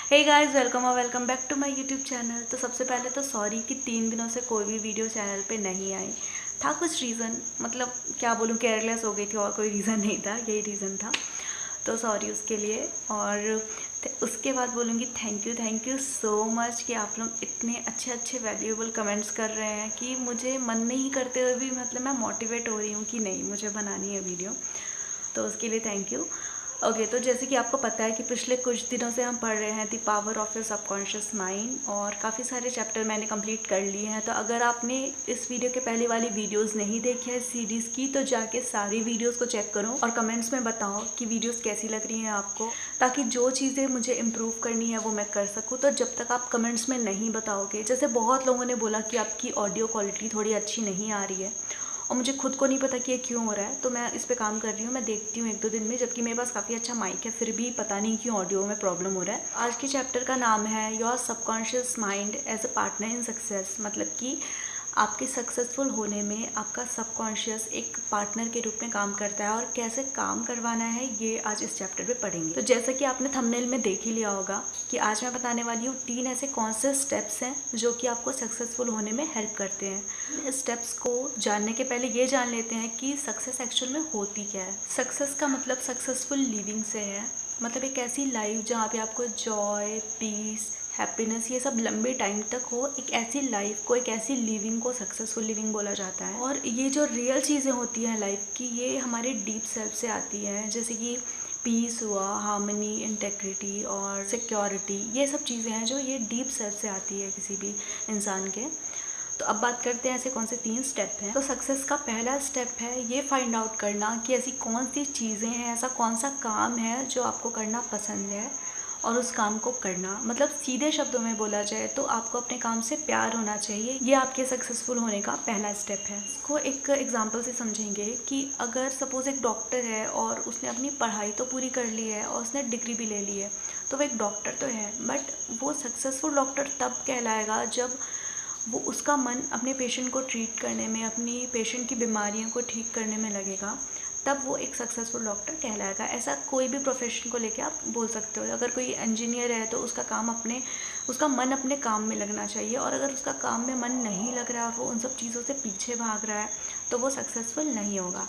हे guys, welcome और welcome back to my YouTube channel. तो सबसे पहले तो सॉरी कि 3 दिनों से कोई भी वीडियो चैनल पे नहीं आई। था कुछ रीज़न, मतलब क्या बोलूँ, केयरलेस हो गई थी और कोई रीज़न नहीं था, यही रीज़न था। तो सॉरी उसके लिए। और उसके बाद बोलूँगी थैंक यू सो मच कि आप लोग इतने अच्छे अच्छे वैल्यूएबल कमेंट्स कर रहे हैं कि मुझे मन नहीं करते हुए भी मतलब मैं मोटिवेट हो रही हूँ कि नहीं, मुझे बनानी है वीडियो। तो उसके लिए थैंक यू। ओके, तो जैसे कि आपको पता है कि पिछले कुछ दिनों से हम पढ़ रहे हैं the power of your subconscious mind, और काफ़ी सारे चैप्टर मैंने कंप्लीट कर लिए हैं। तो अगर आपने इस वीडियो के पहले वाली वीडियोस नहीं देखी है इस सीरीज़ की, तो जाके सारी वीडियोस को चेक करो और कमेंट्स में बताओ कि वीडियोस कैसी लग रही हैं आपको, ताकि जो चीज़ें मुझे इम्प्रूव करनी है वो मैं कर सकूँ। तो जब तक आप कमेंट्स में नहीं बताओगे, जैसे बहुत लोगों ने बोला कि आपकी ऑडियो क्वालिटी थोड़ी अच्छी नहीं आ रही है, और मुझे खुद को नहीं पता कि ये क्यों हो रहा है, तो मैं इस पे काम कर रही हूँ। मैं देखती हूँ 1-2 दिन में, जबकि मेरे पास काफ़ी अच्छा माइक है, फिर भी पता नहीं क्यों ऑडियो में प्रॉब्लम हो रहा है। आज के चैप्टर का नाम है your subconscious mind as a partner in success, मतलब कि आपके सक्सेसफुल होने में आपका सबकॉन्शियस एक पार्टनर के रूप में काम करता है, और कैसे काम करवाना है ये आज इस चैप्टर में पढ़ेंगे। तो जैसा कि आपने थंबनेल में देख ही लिया होगा कि आज मैं बताने वाली हूँ 3 ऐसे कौन से स्टेप्स हैं जो कि आपको सक्सेसफुल होने में हेल्प करते हैं। इस स्टेप्स को जानने के पहले ये जान लेते हैं कि सक्सेस एक्चुअल में होती क्या है। सक्सेस का मतलब सक्सेसफुल लिविंग से है, मतलब एक ऐसी लाइफ जहाँ पे आपको जॉय, पीस, हैप्पीनेस ये सब लंबे टाइम तक हो। एक ऐसी लाइफ को, एक ऐसी लिविंग को सक्सेसफुल लिविंग बोला जाता है। और ये जो रियल चीज़ें होती हैं लाइफ की, ये हमारे डीप सेल्फ से आती हैं, जैसे कि पीस हुआ, हार्मनी, इंटेग्रिटी और सिक्योरिटी। ये सब चीज़ें हैं जो ये डीप सेल्फ से आती है किसी भी इंसान के। तो अब बात करते हैं ऐसे कौन से 3 स्टेप हैं। तो सक्सेस का पहला स्टेप है ये फाइंड आउट करना कि ऐसी कौन सी चीज़ें हैं, ऐसा कौन सा काम है जो आपको करना पसंद है, और उस काम को करना। मतलब सीधे शब्दों में बोला जाए तो आपको अपने काम से प्यार होना चाहिए। ये आपके सक्सेसफुल होने का पहला स्टेप है। इसको एक एग्जांपल से समझेंगे कि अगर सपोज़ एक डॉक्टर है और उसने अपनी पढ़ाई तो पूरी कर ली है और उसने डिग्री भी ले ली है, तो वो एक डॉक्टर तो है, बट वो सक्सेसफुल डॉक्टर तब कहलाएगा जब वो उसका मन अपने पेशेंट को ट्रीट करने में, अपनी पेशेंट की बीमारियों को ठीक करने में लगेगा, तब वो एक सक्सेसफुल डॉक्टर कहलाएगा। ऐसा कोई भी प्रोफेशन को लेके आप बोल सकते हो। अगर कोई इंजीनियर है तो उसका मन अपने काम में लगना चाहिए, और अगर उसका काम में मन नहीं लग रहा है, वो उन सब चीज़ों से पीछे भाग रहा है, तो वो सक्सेसफुल नहीं होगा।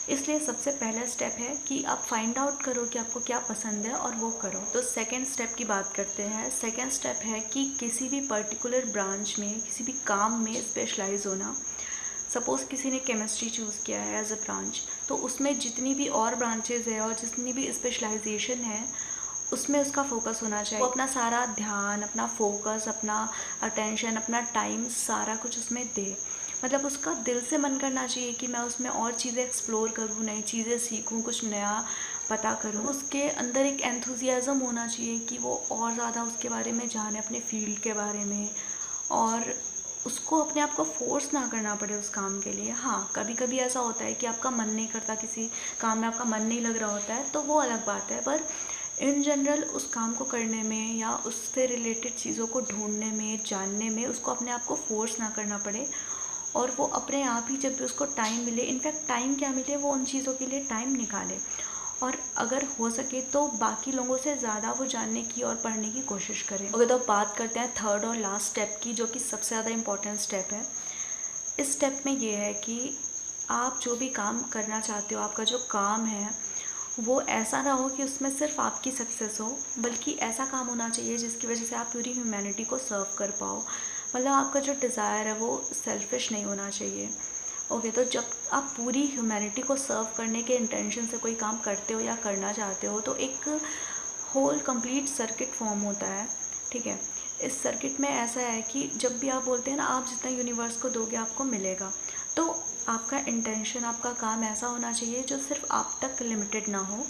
इसलिए सबसे पहला स्टेप है कि आप फाइंड आउट करो कि आपको क्या पसंद है और वो करो। तो सेकंड स्टेप की बात करते हैं। सेकंड स्टेप है कि किसी भी पर्टिकुलर ब्रांच में, किसी भी काम में स्पेशलाइज होना। सपोज़ किसी ने केमिस्ट्री चूज़ किया है एज अ ब्रांच, तो उसमें जितनी भी और ब्रांचेज़ है और जितनी भी स्पेशलाइजेशन है, उसमें उसका फोकस होना चाहिए। वो अपना सारा ध्यान, अपना फोकस, अपना अटेंशन, अपना टाइम, सारा कुछ उसमें दे। मतलब उसका दिल से मन करना चाहिए कि मैं उसमें और चीज़ें एक्सप्लोर करूँ, नई चीज़ें सीखूँ, कुछ नया पता करूँ। उसके अंदर एक एंथुजियाज़म होना चाहिए कि वो और ज़्यादा उसके बारे में जाने, अपने फील्ड के बारे में, और उसको अपने आप को फोर्स ना करना पड़े उस काम के लिए। हाँ, कभी कभी ऐसा होता है कि आपका मन नहीं करता, किसी काम में आपका मन नहीं लग रहा होता है, तो वो अलग बात है। पर इन जनरल उस काम को करने में या उससे रिलेटेड चीज़ों को ढूंढने में, जानने में, उसको अपने आप को फोर्स ना करना पड़े, और वो अपने आप ही जब भी उसको टाइम मिले, इनफैक्ट टाइम क्या मिले, वो उन चीज़ों के लिए टाइम निकाले, और अगर हो सके तो बाकी लोगों से ज़्यादा वो जानने की और पढ़ने की कोशिश करें। ओके, तो बात करते हैं थर्ड और लास्ट स्टेप की, जो कि सबसे ज़्यादा इम्पॉर्टेंट स्टेप है। इस स्टेप में ये है कि आप जो भी काम करना चाहते हो, आपका जो काम है, वो ऐसा ना हो कि उसमें सिर्फ आपकी सक्सेस हो, बल्कि ऐसा काम होना चाहिए जिसकी वजह से आप पूरी ह्यूमैनिटी को सर्व कर पाओ। मतलब आपका जो डिज़ायर है वो सेल्फिश नहीं होना चाहिए। ओके, तो जब आप पूरी ह्यूमैनिटी को सर्व करने के इंटेंशन से कोई काम करते हो या करना चाहते हो, तो एक होल कंप्लीट सर्किट फॉर्म होता है। ठीक है, इस सर्किट में ऐसा है कि जब भी आप बोलते हैं ना, आप जितना यूनिवर्स को दोगे आपको मिलेगा, तो आपका इंटेंशन, आपका काम ऐसा होना चाहिए जो सिर्फ आप तक लिमिटेड ना हो।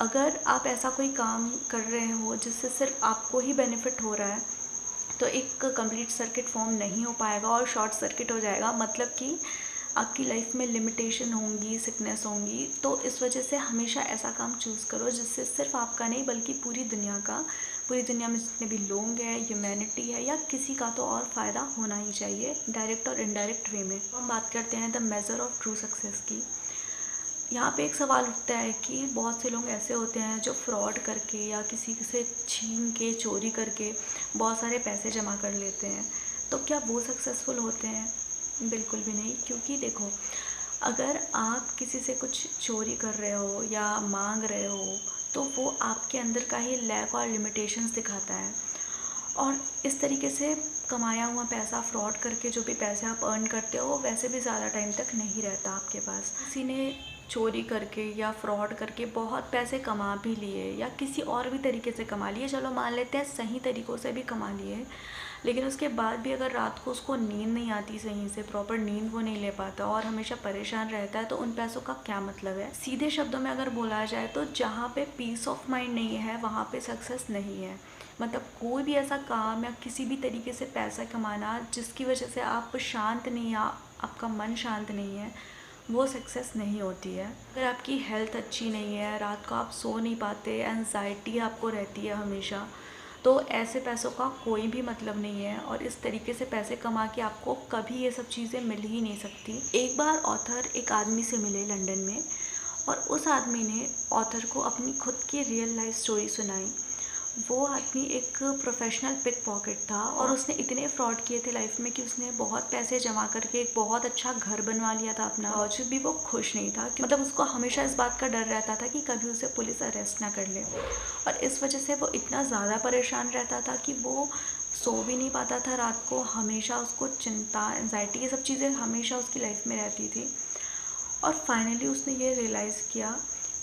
अगर आप ऐसा कोई काम कर रहे हो जिससे सिर्फ आपको ही बेनिफिट हो रहा है, तो एक कंप्लीट सर्किट फॉर्म नहीं हो पाएगा और शॉर्ट सर्किट हो जाएगा। मतलब कि आपकी लाइफ में लिमिटेशन होंगी, सिकनेस होंगी। तो इस वजह से हमेशा ऐसा काम चूज़ करो जिससे सिर्फ आपका नहीं बल्कि पूरी दुनिया का, पूरी दुनिया में जितने भी लोग हैं, ह्यूमैनिटी है, या किसी का तो और फ़ायदा होना ही चाहिए, डायरेक्ट और इनडायरेक्ट वे में। हम बात करते हैं the measure of true success की। यहाँ पे एक सवाल उठता है कि बहुत से लोग ऐसे होते हैं जो फ्रॉड करके या किसी से छीन के चोरी करके बहुत सारे पैसे जमा कर लेते हैं, तो क्या वो सक्सेसफुल होते हैं? बिल्कुल भी नहीं। क्योंकि देखो, अगर आप किसी से कुछ चोरी कर रहे हो या मांग रहे हो, तो वो आपके अंदर का ही लैक और लिमिटेशंस दिखाता है। और इस तरीके से कमाया हुआ पैसा फ्रॉड करके जो भी पैसे आप अर्न करते हो, वो वैसे भी ज़्यादा टाइम तक नहीं रहता आपके पास। किसी ने चोरी करके या फ्रॉड करके बहुत पैसे कमा भी लिए या किसी और भी तरीके से कमा लिए, चलो मान लेते हैं सही तरीक़ों से भी कमा लिए, लेकिन उसके बाद भी अगर रात को उसको नींद नहीं आती, सही से प्रॉपर नींद वो नहीं ले पाता और हमेशा परेशान रहता है, तो उन पैसों का क्या मतलब है? सीधे शब्दों में अगर बोला जाए तो जहाँ पे पीस ऑफ माइंड नहीं है, वहाँ पे सक्सेस नहीं है। मतलब कोई भी ऐसा काम या किसी भी तरीके से पैसा कमाना जिसकी वजह से आप शांत नहीं या आपका मन शांत नहीं है, वो सक्सेस नहीं होती है। अगर आपकी हेल्थ अच्छी नहीं है, रात को आप सो नहीं पाते, एंजाइटी आपको रहती है हमेशा, तो ऐसे पैसों का कोई भी मतलब नहीं है और इस तरीके से पैसे कमा के आपको कभी ये सब चीज़ें मिल ही नहीं सकती। एक बार ऑथर एक आदमी से मिले लंदन में, और उस आदमी ने ऑथर को अपनी खुद की रियल लाइफ स्टोरी सुनाई। वो आदमी एक प्रोफेशनल पिक पॉकेट था और उसने इतने फ्रॉड किए थे लाइफ में कि उसने बहुत पैसे जमा करके एक बहुत अच्छा घर बनवा लिया था अपना, और जब भी वो खुश नहीं था, मतलब उसको हमेशा इस बात का डर रहता था कि कभी उसे पुलिस अरेस्ट ना कर ले, और इस वजह से वो इतना ज़्यादा परेशान रहता था कि वो सो भी नहीं पाता था रात को। हमेशा उसको चिंता, एंजाइटी, ये सब चीज़ें हमेशा उसकी लाइफ में रहती थी। और फाइनली उसने ये रियलाइज़ किया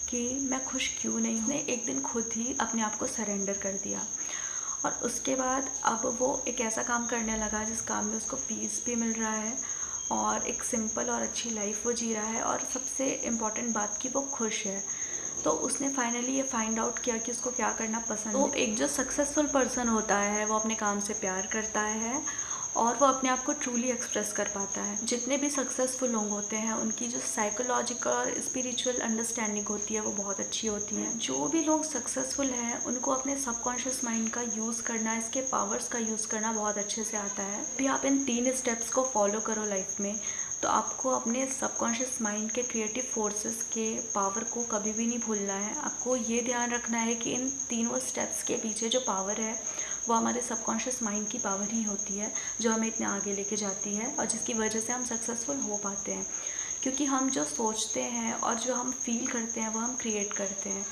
कि मैं खुश क्यों नहीं हूँ। उसने एक दिन खुद ही अपने आप को सरेंडर कर दिया, और उसके बाद अब वो एक ऐसा काम करने लगा जिस काम में उसको पीस भी मिल रहा है और एक सिंपल और अच्छी लाइफ वो जी रहा है, और सबसे इम्पॉर्टेंट बात कि वो खुश है। तो उसने फाइनली ये फाइंड आउट किया कि उसको क्या करना पसंद है। तो एक जो सक्सेसफुल पर्सन होता है वो अपने काम से प्यार करता है और वो अपने आप को ट्रूली एक्सप्रेस कर पाता है। जितने भी सक्सेसफुल लोग होते हैं उनकी जो साइकोलॉजिकल और स्पिरिचुअल अंडरस्टैंडिंग होती है वो बहुत अच्छी होती है। जो भी लोग सक्सेसफुल हैं उनको अपने सबकॉन्शियस माइंड का यूज़ करना, इसके पावर्स का यूज़ करना बहुत अच्छे से आता है। भी आप इन 3 स्टेप्स को फॉलो करो लाइफ में, तो आपको अपने सबकॉन्शियस माइंड के क्रिएटिव फोर्सेस के पावर को कभी भी नहीं भूलना है। आपको ये ध्यान रखना है कि इन तीनों स्टेप्स के पीछे जो पावर है वो हमारे सबकॉन्शियस माइंड की पावर ही होती है, जो हमें इतने आगे लेके जाती है और जिसकी वजह से हम सक्सेसफुल हो पाते हैं। क्योंकि हम जो सोचते हैं और जो हम फील करते हैं वो हम क्रिएट करते हैं।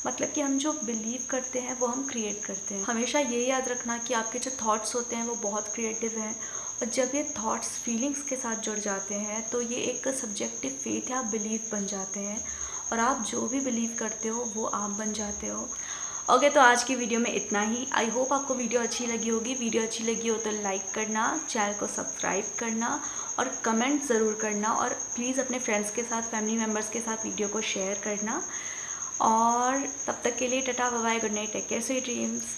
मतलब कि हम जो बिलीव करते हैं वो हम क्रिएट करते हैं। हमेशा ये याद रखना कि आपके जो थॉट्स होते हैं वो बहुत क्रिएटिव हैं, और जब ये थॉट्स फीलिंग्स के साथ जुड़ जाते हैं तो ये एक सब्जेक्टिव फेथ या बिलीव बन जाते हैं, और आप जो भी बिलीव करते हो वो आप बन जाते हो। ओके, तो आज की वीडियो में इतना ही। आई होप आपको वीडियो अच्छी लगी होगी। वीडियो अच्छी लगी हो तो लाइक करना, चैनल को सब्सक्राइब करना और कमेंट ज़रूर करना, और प्लीज़ अपने फ्रेंड्स के साथ, फैमिली मेम्बर्स के साथ वीडियो को शेयर करना। और तब तक के लिए tata, bye bye, good night, take care, sweet dreams.